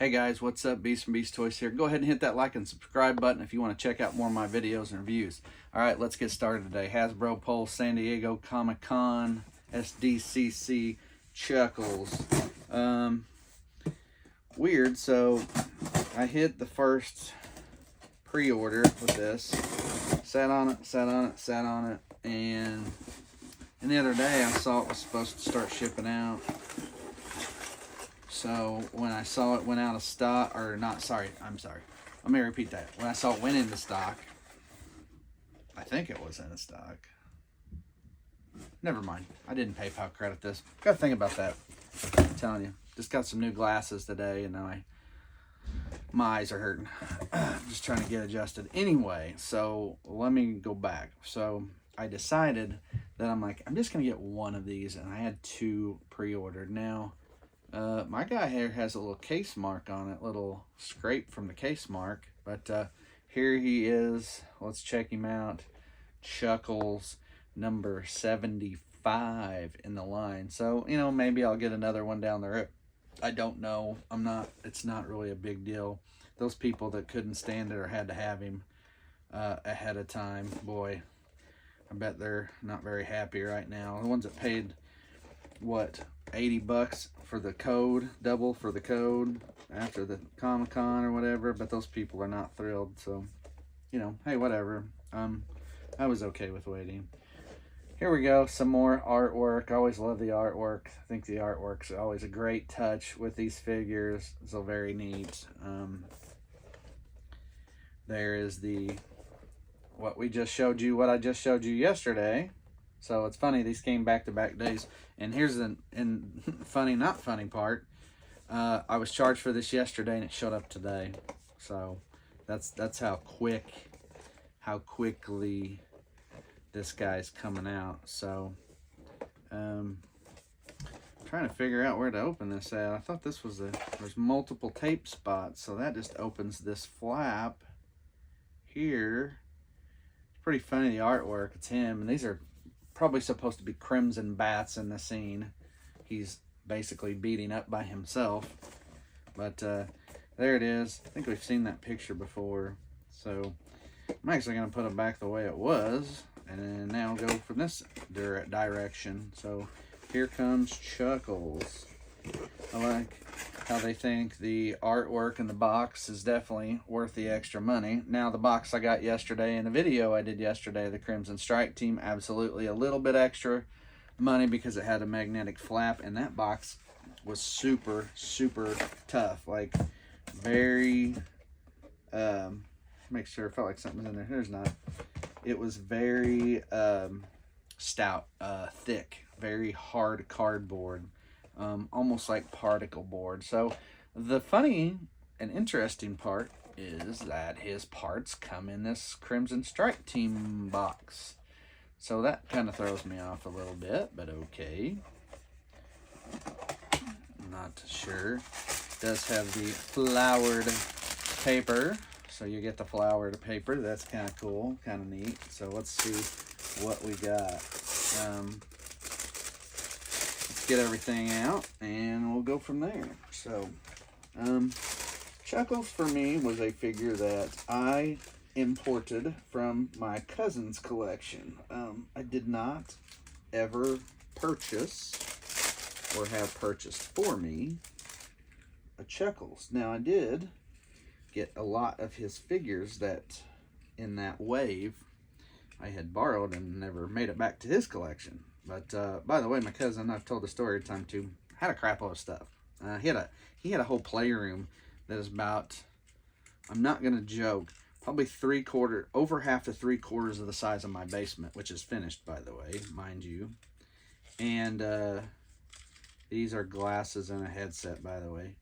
Hey guys, what's up? Beast from Beast Toys here. Go ahead and hit that like and subscribe button if you want to check out more of my videos and reviews. Alright, let's get started today. Hasbro Pulse, San Diego Comic-Con, SDCC, Chuckles. Weird, so I hit the first pre-order with this. Sat on it, and the other day I saw it was supposed to start shipping out. So when I saw it went out of stock, or not, sorry, let me repeat that. When I saw it went into stock, I think it was in stock. Never mind, I didn't PayPal credit this. Gotta think about that. I'm telling you, just got some new glasses today, and now my eyes are hurting. Just trying to get adjusted. Anyway, so let me go back. So I decided that I'm just gonna get one of these, and I had two pre-ordered. Now, my guy here has a little case mark on it, little scrape from the case mark, but here he is. Let's check him out. Chuckles, number 75 in the line. So, you know, maybe I'll get another one down the road. I don't know. It's not really a big deal. Those people that couldn't stand it or had to have him ahead of time, boy, I bet they're not very happy right now. The ones that paid, what, 80 bucks for the code, double for the code after the Comic-Con or whatever, but those people are not thrilled. So, you know, hey, whatever. I was okay with waiting. Here we go, some more artwork. I always love the artwork. I think the artwork's always a great touch with these figures. So very neat. There is what I just showed you yesterday. So it's funny, these came back-to-back days. And here's the funny, not funny part. I was charged for this yesterday and it showed up today. So that's how quickly this guy's coming out. So trying to figure out where to open this at. I thought this was there's multiple tape spots, so that just opens this flap here. It's pretty funny, the artwork. It's him, and these are probably supposed to be crimson bats in the scene. He's basically beating up by himself, but there it is. I think we've seen that picture before, so I'm actually going to put it back the way it was, and then now go from this direction. So here comes Chuckles. I like how they think the artwork in the box is definitely worth the extra money. Now, the box I got yesterday and the video I did yesterday, the Crimson Strike team, absolutely a little bit extra money because it had a magnetic flap, and that box was super, super tough. Like, very, make sure, it felt like something was in there. There's not. It was very stout, thick, very hard cardboard. Almost like particle board. So the funny and interesting part is that his parts come in this Crimson Strike team box. So that kind of throws me off a little bit, but okay. Not sure. It does have the flowered paper. So you get the flowered paper. That's kind of cool, kind of neat. So let's see what we got. Get everything out and we'll go from there. So Chuckles for me was a figure that I imported from my cousin's collection. I did not ever purchase or have purchased for me a Chuckles. Now, I did get a lot of his figures that in that wave I had borrowed and never made it back to his collection. But by the way, my cousin, I've told the story a time too, had a crap load of stuff. He had a whole playroom that is about, I'm not gonna joke, probably over half to 3/4 of the size of my basement, which is finished, by the way, mind you. And these are glasses and a headset, by the way,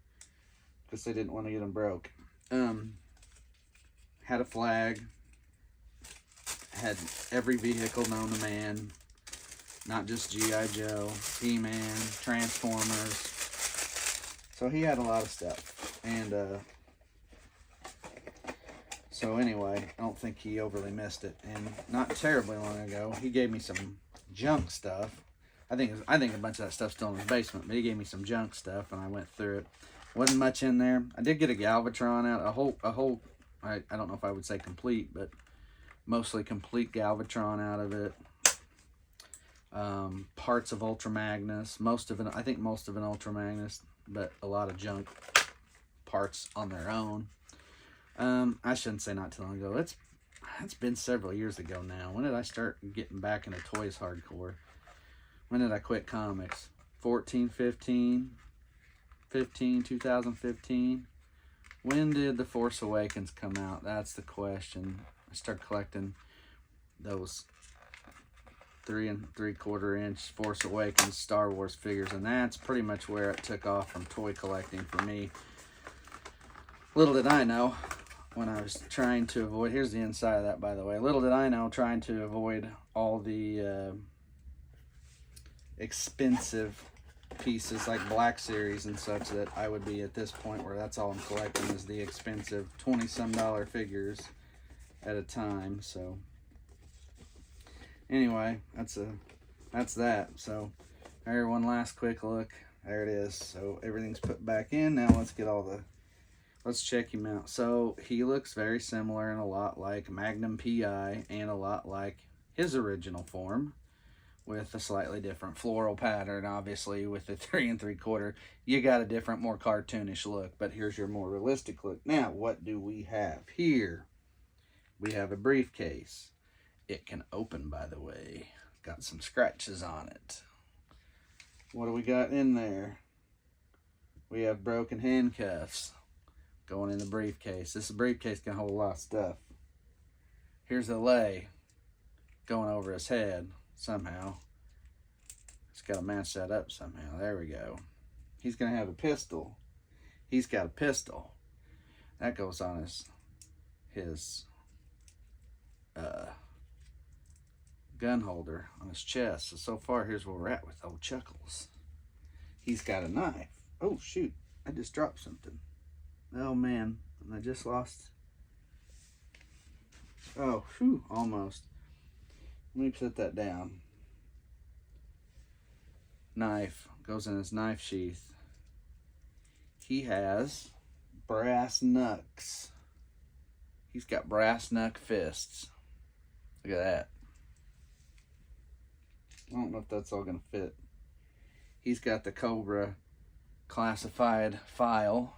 because they didn't want to get them broke. Had a flag, had every vehicle known to man. Not just G.I. Joe, He-Man, Transformers. So he had a lot of stuff. And so anyway, I don't think he overly missed it. And not terribly long ago, he gave me some junk stuff. I think a bunch of that stuff's still in his basement, but he gave me some junk stuff and I went through it. Wasn't much in there. I did get a Galvatron out, a whole. I don't know if I would say complete, but mostly complete Galvatron out of it. Parts of Ultra Magnus, I think most of an Ultra Magnus, but a lot of junk parts on their own. I shouldn't say not too long ago. It's been several years ago now. When did I start getting back into toys hardcore? When did I quit comics? 14, 15, 2015. When did The Force Awakens come out? That's the question. I started collecting those 3 3/4 inch Force Awakens Star Wars figures, and that's pretty much where it took off from toy collecting for me. Little did I know, when I was trying to avoid, here's the inside of that, by the way. Little did I know, trying to avoid all the expensive pieces like Black Series and such, that I would be at this point where that's all I'm collecting is the expensive $20-some figures at a time. So anyway, that's that. So there, one last quick look. There it is. So everything's put back in. Now let's check him out. So he looks very similar and a lot like Magnum PI and a lot like his original form, with a slightly different floral pattern. Obviously, with the 3 3/4, you got a different, more cartoonish look, but here's your more realistic look. Now, what do we have here? We have a briefcase. It can open, by the way. Got some scratches on it. What do we got in there? We have broken handcuffs going in the briefcase. This briefcase can hold a lot of stuff. Here's a lei going over his head somehow. It's got to match that up somehow. There we go. He's going to have a pistol. He's got a pistol. That goes on his gun holder on his chest. So far, here's where we're at with old Chuckles. He's got a knife. Oh, shoot. I just dropped something. Oh, man. And I just lost. Oh, whew, almost. Let me put that down. Knife. Goes in his knife sheath. He has brass knucks. He's got brass knuck fists. Look at that. I don't know if that's all going to fit. He's got the Cobra classified file.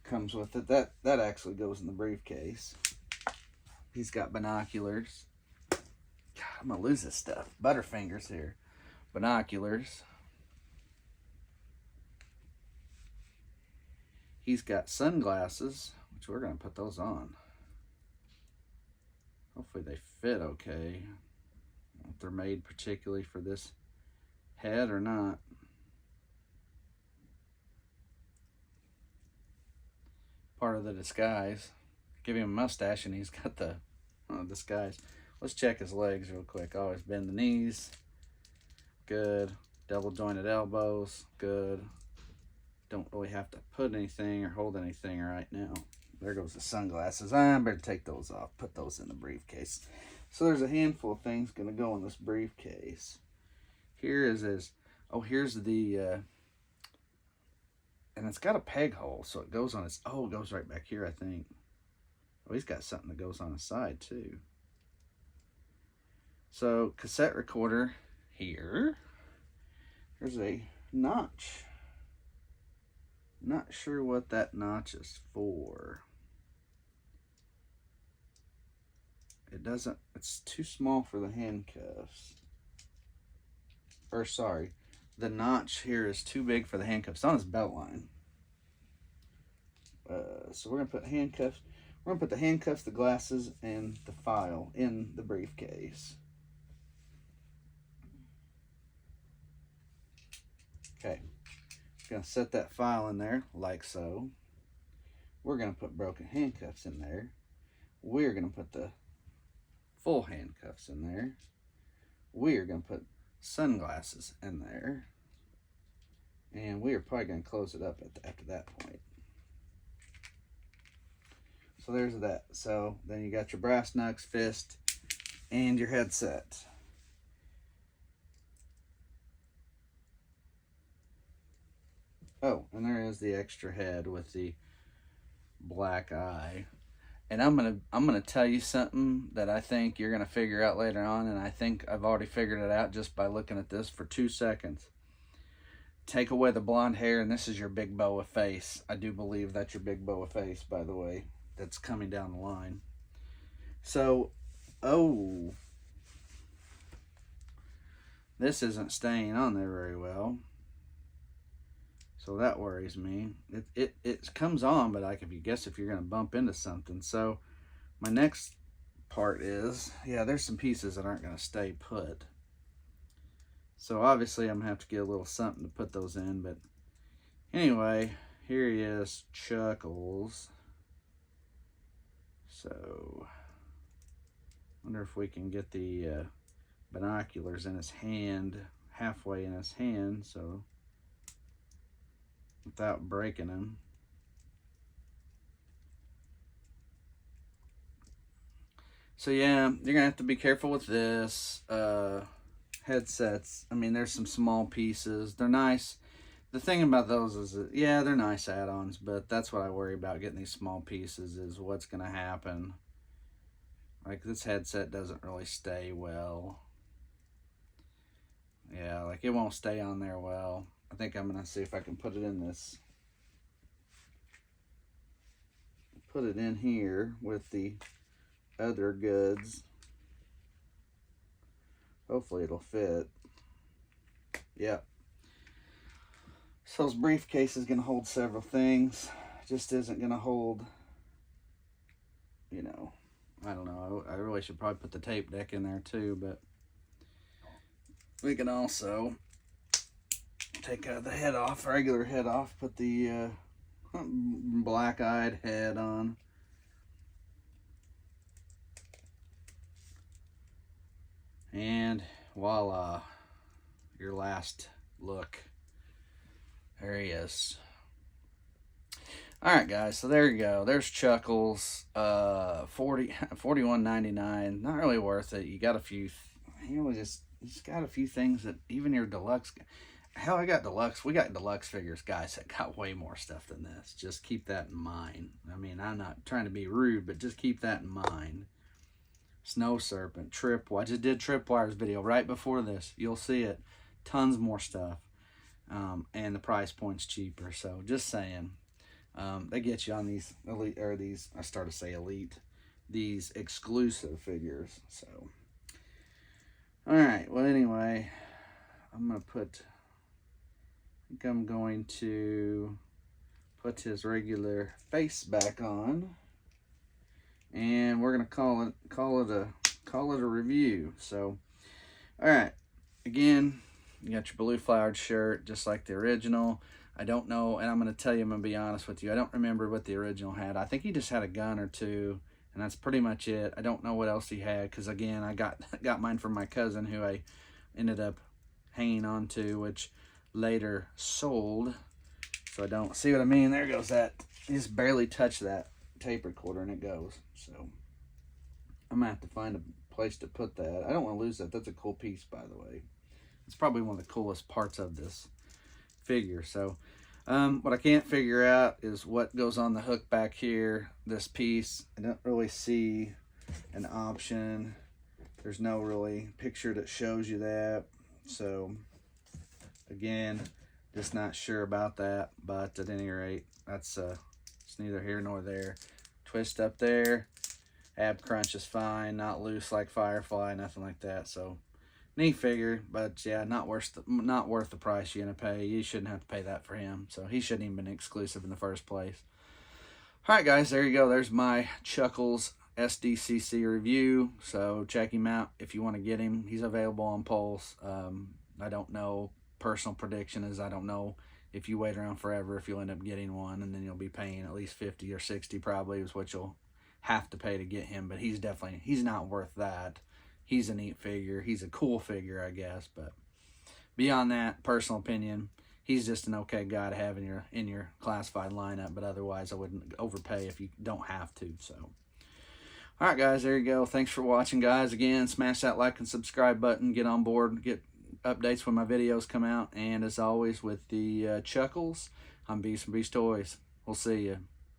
Comes with it. That actually goes in the briefcase. He's got binoculars. God, I'm going to lose this stuff. Butterfingers here. Binoculars. He's got sunglasses, which we're going to put those on. Hopefully they fit okay. I don't know if they're made particularly for this head or not. Part of the disguise. Give him a mustache and he's got the disguise. Let's check his legs real quick. Always bend the knees. Good. Double jointed elbows. Good. Don't really have to put anything or hold anything right now. There goes the sunglasses. I better take those off. Put those in the briefcase. So there's a handful of things going to go in this briefcase. Here is his... Oh, here's the... and it's got a peg hole, so it goes on his... Oh, it goes right back here, I think. Oh, he's got something that goes on his side, too. So, cassette recorder here. There's a notch. Not sure what that notch is for. It doesn't... It's too small for the handcuffs. Or, sorry. The notch here is too big for the handcuffs. It's on his belt line. So we're going to put handcuffs. We're going to put the handcuffs, the glasses, and the file in the briefcase. Okay. Going to set that file in there like so. We're going to put broken handcuffs in there. We're going to put the full handcuffs in there. We're going to put sunglasses in there. And we are probably going to close it up after that point. So there's that. So then you got your brass knucks, fist, and your headset. Oh, and there is the extra head with the black eye. And I'm gonna tell you something that I think you're gonna figure out later on, and I think I've already figured it out just by looking at this for 2 seconds. Take away the blonde hair, and this is your big boa face. I do believe that's your big boa face, by the way, that's coming down the line. So, oh, this isn't staying on there very well. So that worries me. It comes on, but like, if you guess if you're gonna bump into something. So my next part is, yeah, there's some pieces that aren't gonna stay put. So obviously I'm gonna have to get a little something to put those in, but anyway, here he is, Chuckles. So wonder if we can get the binoculars in his hand, halfway in his hand, so without breaking them. So yeah, you're gonna have to be careful with this. Headsets, I mean, there's some small pieces. They're nice. The thing about those is that, yeah, they're nice add-ons, but that's what I worry about getting these small pieces, is what's gonna happen. Like, this headset doesn't really stay well. Yeah, like, it won't stay on there well. I think I'm gonna see if I can put it in this. Put it in here with the other goods. Hopefully it'll fit. Yep. So this briefcase is gonna hold several things. Just isn't gonna hold, you know, I don't know. I really should probably put the tape deck in there too, but we can also take the head off, regular head off, put the black-eyed head on. And voila, your last look. There he is. Alright guys, so there you go. There's Chuckles. $41.99. Not really worth it. You got a few, he's got a few things that even your deluxe, hell, I got deluxe. We got deluxe figures, guys, that got way more stuff than this. Just keep that in mind. I mean, I'm not trying to be rude, but just keep that in mind. Snow Serpent, Tripwire. I just did Tripwire's video right before this. You'll see it. Tons more stuff. And the price point's cheaper. So just saying. They get you on these elite, or these, I started to say elite, these exclusive figures. So, alright, well anyway, I'm going to put his regular face back on, and we're going to call it a review. So, alright, again, you got your blue flowered shirt, just like the original. I don't know, and I'm going to tell you, I'm going to be honest with you, I don't remember what the original had. I think he just had a gun or two, and that's pretty much it. I don't know what else he had, because again, I got mine from my cousin, who I ended up hanging on to, which later sold. So I don't see what I mean. There goes that. You just barely touch that tape recorder and it goes. So I'm going to have to find a place to put that. I don't want to lose that. That's a cool piece, by the way. It's probably one of the coolest parts of this figure. So what I can't figure out is what goes on the hook back here, this piece. I don't really see an option. There's no really picture that shows you that. So again, just not sure about that, but at any rate, that's it's neither here nor there. Twist up there, ab crunch is fine, not loose like Firefly, nothing like that. So neat figure, but yeah, not worth the price you're gonna pay. You shouldn't have to pay that for him, so he shouldn't even been exclusive in the first place. All right, guys, there you go. There's my Chuckles SDCC review. So check him out if you want to get him. He's available on Pulse. I don't know. Personal prediction is I don't know if you wait around forever if you'll end up getting one, and then you'll be paying at least 50 or 60 probably is what you'll have to pay to get him. But he's not worth that. He's a neat figure. He's a cool figure, I guess. But beyond that, personal opinion, he's just an okay guy to have in your classified lineup. But otherwise, I wouldn't overpay if you don't have to. So, all right, guys, there you go. Thanks for watching, guys. Again, smash that like and subscribe button. Get on board. Get updates when my videos come out. And as always, with the Chuckles, I'm Beast from Beast Toys. We'll see you.